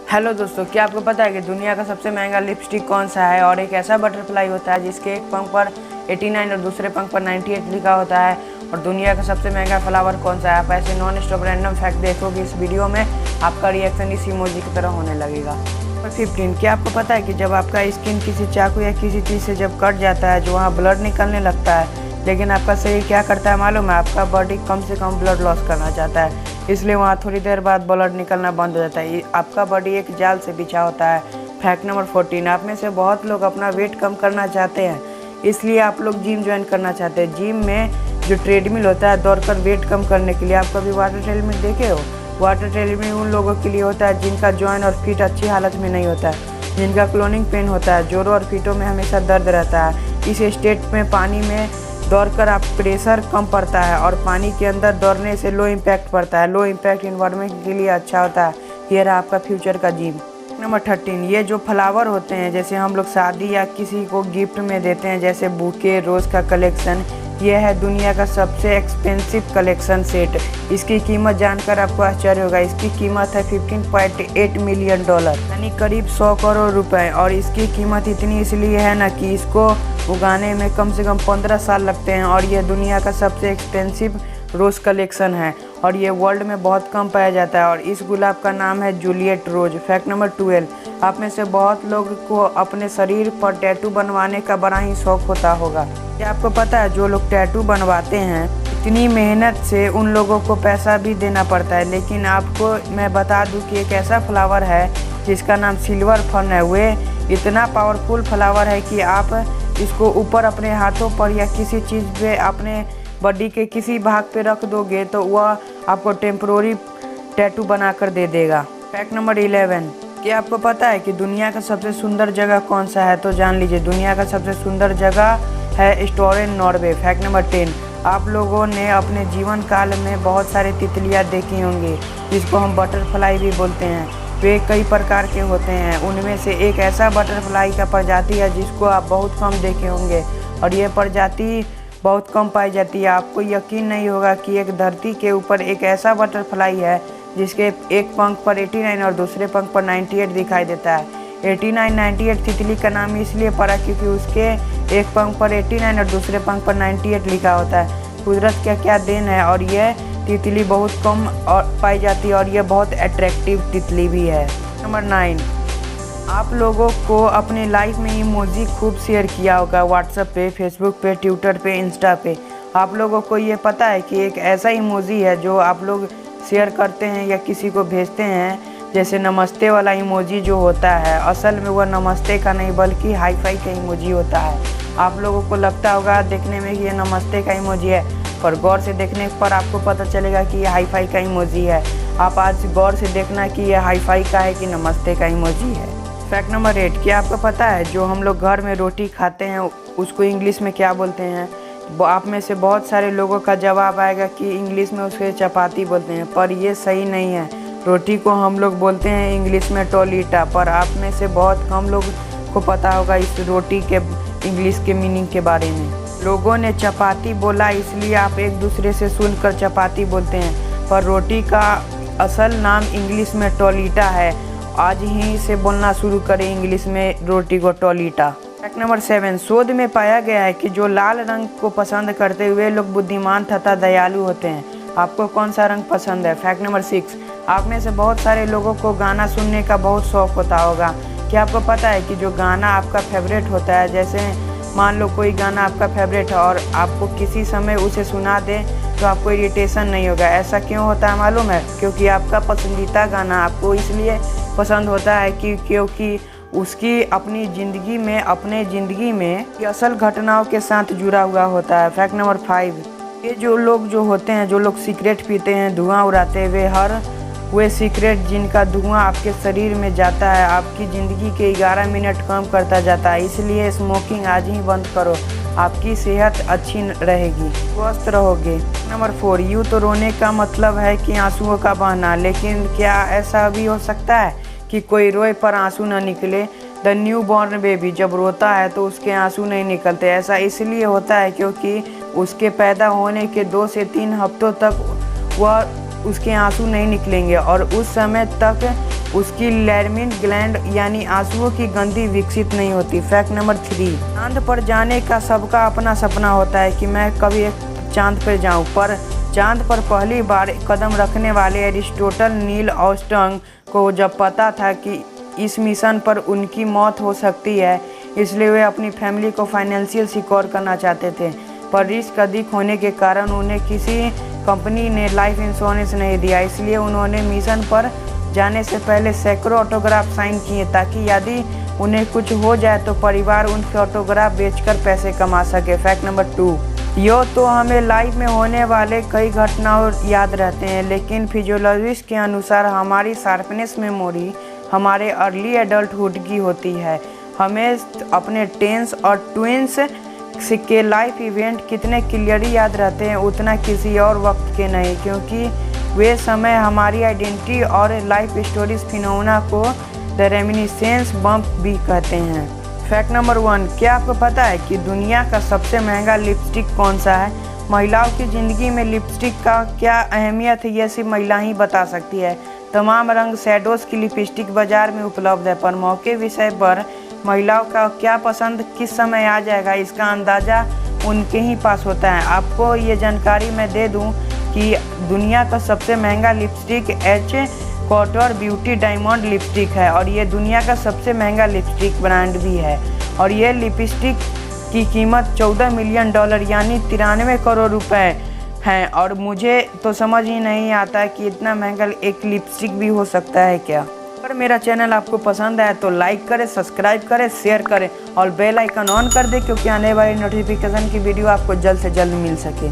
Hello दोस्तों, क्या आपको पता है कि दुनिया का सबसे महंगा लिपस्टिक कौन सा है। और एक ऐसा बटरफ्लाई होता है जिसके एक पंख पर 89 और दूसरे पंख पर 98 लिखा होता है। और दुनिया का सबसे महंगा फ्लावर कौन सा है। आप ऐसे नॉन स्टॉप रैंडम फैक्ट देखोगे इस वीडियो में, आपका रिएक्शन इस इमोजी की तरह होने लगेगा। नंबर 15, क्या आपको पता है कि जब आपका स्किन किसी चाकू या किसी चीज़ से जब कट जाता है जो वहाँ ब्लड निकलने लगता है, लेकिन आपका शरीर क्या करता है मालूम है, आपका बॉडी कम से कम ब्लड लॉस करना चाहता है, इसलिए वहाँ थोड़ी देर बाद ब्लड निकलना बंद हो जाता है। आपका बॉडी एक जाल से बिछा होता है। फैक्ट नंबर 14, आप में से बहुत लोग अपना वेट कम करना चाहते हैं, इसलिए आप लोग जिम ज्वाइन करना चाहते हैं। जिम में जो ट्रेडमिल होता है दौड़कर वेट कम करने के लिए, आप कभी वाटर ट्रेडमिल देखे हो? वाटर ट्रेडमिल उन लोगों के लिए होता है जिनका जॉइंट और फीट अच्छी हालत में नहीं होता है, जिनका क्लोनिंग पेन होता है, जोड़ों और फीटों में हमेशा दर्द रहता है। इस स्टेट में पानी में दौड़कर आप प्रेशर कम पड़ता है और पानी के अंदर दौड़ने से लो इम्पैक्ट पड़ता है। लो इम्पैक्ट इन्वायरमेंट के लिए अच्छा होता है। ये रहा आपका फ्यूचर का जिम। नंबर 13, ये जो फ्लावर होते हैं जैसे हम लोग शादी या किसी को गिफ्ट में देते हैं, जैसे बुके रोज़ का कलेक्शन, ये है दुनिया का सबसे एक्सपेंसिव कलेक्शन सेट। इसकी कीमत जानकर आपको आश्चर्य होगा। इसकी कीमत है $15.8 मिलियन, यानी करीब 100 करोड़ रुपए। और इसकी कीमत इतनी इसलिए है ना कि इसको उगाने में कम से कम 15 साल लगते हैं। और यह दुनिया का सबसे एक्सपेंसिव रोज़ कलेक्शन है और ये वर्ल्ड में बहुत कम पाया जाता है। और इस गुलाब का नाम है जूलियट रोज। फैक्ट नंबर 12, आप में से बहुत लोग को अपने शरीर पर टैटू बनवाने का बड़ा ही शौक होता होगा। क्या आपको पता है जो लोग टैटू बनवाते हैं इतनी मेहनत से उन लोगों को पैसा भी देना पड़ता है। लेकिन आपको मैं बता दूं कि एक ऐसा फ्लावर है जिसका नाम सिल्वर फर्न है। वे इतना पावरफुल फ्लावर है कि आप इसको ऊपर अपने हाथों पर या किसी चीज़ पे अपने बॉडी के किसी भाग पे रख दोगे तो वह आपको टेम्परोरी टैटू बना कर दे देगा। फैक्ट नंबर 11, क्या आपको पता है कि दुनिया का सबसे सुंदर जगह कौन सा है? तो जान लीजिए, दुनिया का सबसे सुंदर जगह है स्टोरेन, नॉर्वे। फैक्ट नंबर 10, आप लोगों ने अपने जीवन काल में बहुत सारे तितलियाँ देखी होंगी जिसको हम बटरफ्लाई भी बोलते हैं। वे कई प्रकार के होते हैं। उनमें से एक ऐसा बटरफ्लाई का प्रजाति है जिसको आप बहुत कम देखे होंगे और ये प्रजाति बहुत कम पाई जाती है। आपको यकीन नहीं होगा कि एक धरती के ऊपर एक ऐसा बटरफ्लाई है जिसके एक पंख पर 89 और दूसरे पंख पर 98 दिखाई देता है। 89, 98 तितली का नाम इसलिए पड़ा क्योंकि उसके एक पंख पर 89 और दूसरे पंख पर 98 लिखा होता है। कुदरत का क्या देन है। और यह तितली बहुत कम और पाई जाती है और यह बहुत अट्रैक्टिव तितली भी है। नंबर 9, आप लोगों को अपने लाइफ में इमोजी खूब शेयर किया होगा, व्हाट्सएप पे, फेसबुक पे, ट्विटर पे, इंस्टा पे। आप लोगों को ये पता है कि एक ऐसा इमोजी है जो आप लोग शेयर करते हैं या किसी को भेजते हैं, जैसे नमस्ते वाला इमोजी जो होता है, असल में वह नमस्ते का नहीं बल्कि हाई फाई का इमोजी होता है। आप लोगों को लगता होगा देखने में कि ये नमस्ते का इमोजी है, पर गौर से देखने पर आपको पता चलेगा कि यह हाई फाई का इमोजी है। आप आज गौर से देखना कि यह हाई फाई का है कि नमस्ते का इमोजी है। फैक्ट नंबर 8, क्या आपको पता है जो हम लोग घर में रोटी खाते हैं उसको इंग्लिश में क्या बोलते हैं? आप में से बहुत सारे लोगों का जवाब आएगा कि इंग्लिश में उसे चपाती बोलते हैं, पर ये सही नहीं है। रोटी को हम लोग बोलते हैं इंग्लिश में टोलीटा, पर आप में से बहुत कम लोग को पता होगा इस रोटी के इंग्लिश के मीनिंग के बारे में। लोगों ने चपाती बोला इसलिए आप एक दूसरे से सुनकर चपाती बोलते हैं, पर रोटी का असल नाम इंग्लिश में टोलीटा है। आज ही से बोलना शुरू करें इंग्लिश में रोटी को टोलीटा। फैक्ट नंबर 7, शोध में पाया गया है कि जो लाल रंग को पसंद करते हुए लोग बुद्धिमान तथा दयालु होते हैं। आपको कौन सा रंग पसंद है? फैक्ट नंबर 6, आप में से बहुत सारे लोगों को गाना सुनने का बहुत शौक होता होगा। क्या आपको पता है कि जो गाना आपका फेवरेट होता है, जैसे मान लो कोई गाना आपका फेवरेट है और आपको किसी समय उसे सुना दे तो आपको इरिटेशन नहीं होगा। ऐसा क्यों होता है मालूम है? क्योंकि आपका पसंदीदा गाना आपको इसलिए पसंद होता है कि क्योंकि उसकी अपने ज़िंदगी में असल घटनाओं के साथ जुड़ा हुआ होता है। फैक्ट नंबर 5, ये जो लोग जो होते हैं, जो लोग सिगरेट पीते हैं, धुआं उड़ाते हुए, वे सिगरेट जिनका धुआं आपके शरीर में जाता है आपकी ज़िंदगी के 11 मिनट कम करता जाता है। इसलिए स्मोकिंग आज ही बंद करो, आपकी सेहत अच्छी रहेगी, स्वस्थ रहोगे। नंबर 4, यूँ तो रोने का मतलब है कि आंसुओं का बहना, लेकिन क्या ऐसा भी हो सकता है कि कोई रोए पर आंसू न निकले? द न्यू बॉर्न बेबी जब रोता है तो उसके आंसू नहीं निकलते। ऐसा इसलिए होता है क्योंकि उसके पैदा होने के 2 से 3 हफ्तों तक वह उसके आंसू नहीं निकलेंगे और उस समय तक उसकी लैरिंज ग्लैंड यानी आंसुओं की ग्रंथि विकसित नहीं होती। फैक्ट नंबर 3, चांद पर जाने का सबका अपना सपना होता है कि मैं कभी एक चांद पर जाऊं, पर चांद पर पहली बार कदम रखने वाले एरिस्टोटल नील आर्मस्ट्रांग को जब पता था कि इस मिशन पर उनकी मौत हो सकती है, इसलिए वे अपनी फैमिली को फाइनेंशियल सिक्योर करना चाहते थे, पर रिस्क अधिक होने के कारण उन्हें किसी कंपनी ने लाइफ इंश्योरेंस नहीं दिया। इसलिए उन्होंने मिशन पर जाने से पहले सैकड़ों ऑटोग्राफ साइन किए ताकि यदि उन्हें कुछ हो जाए तो परिवार उनके ऑटोग्राफ बेचकर पैसे कमा सके। फैक्ट नंबर 2, यो तो हमें लाइफ में होने वाले कई घटनाओं याद रहते हैं, लेकिन फिजियोलॉजिस्ट के अनुसार हमारी शार्पनेस मेमोरी हमारे अर्ली एडल्टहुड की होती है। हमें अपने टेंस और ट्विंस के लाइफ इवेंट कितने क्लियरली याद रहते हैं उतना किसी और वक्त के नहीं, क्योंकि वे समय हमारी आइडेंटिटी और लाइफ स्टोरीज फिनोमेना को द रेमिनिसेंस बम्प भी कहते हैं। फैक्ट नंबर 1, क्या आपको पता है कि दुनिया का सबसे महंगा लिपस्टिक कौन सा है? महिलाओं की ज़िंदगी में लिपस्टिक का क्या अहमियत है यह सिर्फ महिला ही बता सकती है। तमाम रंग शैडोज़ की लिपस्टिक बाज़ार में उपलब्ध है, पर मौके विषय पर महिलाओं का क्या पसंद किस समय आ जाएगा इसका अंदाज़ा उनके ही पास होता है। आपको ये जानकारी मैं दे दूं कि दुनिया का सबसे महंगा lipstick H Couture Beauty diamond lipstick है और ये दुनिया का सबसे महंगा लिपस्टिक ब्रांड भी है और ये लिपस्टिक की कीमत $14 मिलियन यानी 93 करोड़ रुपए है। और मुझे तो समझ ही नहीं आता कि इतना महंगा एक लिपस्टिक भी हो सकता है क्या। अगर मेरा चैनल आपको पसंद आए तो लाइक करें, सब्सक्राइब करें, शेयर करें और बेल आइकन ऑन कर दें, क्योंकि आने वाली नोटिफिकेशन की वीडियो आपको जल्द से जल्द मिल सके।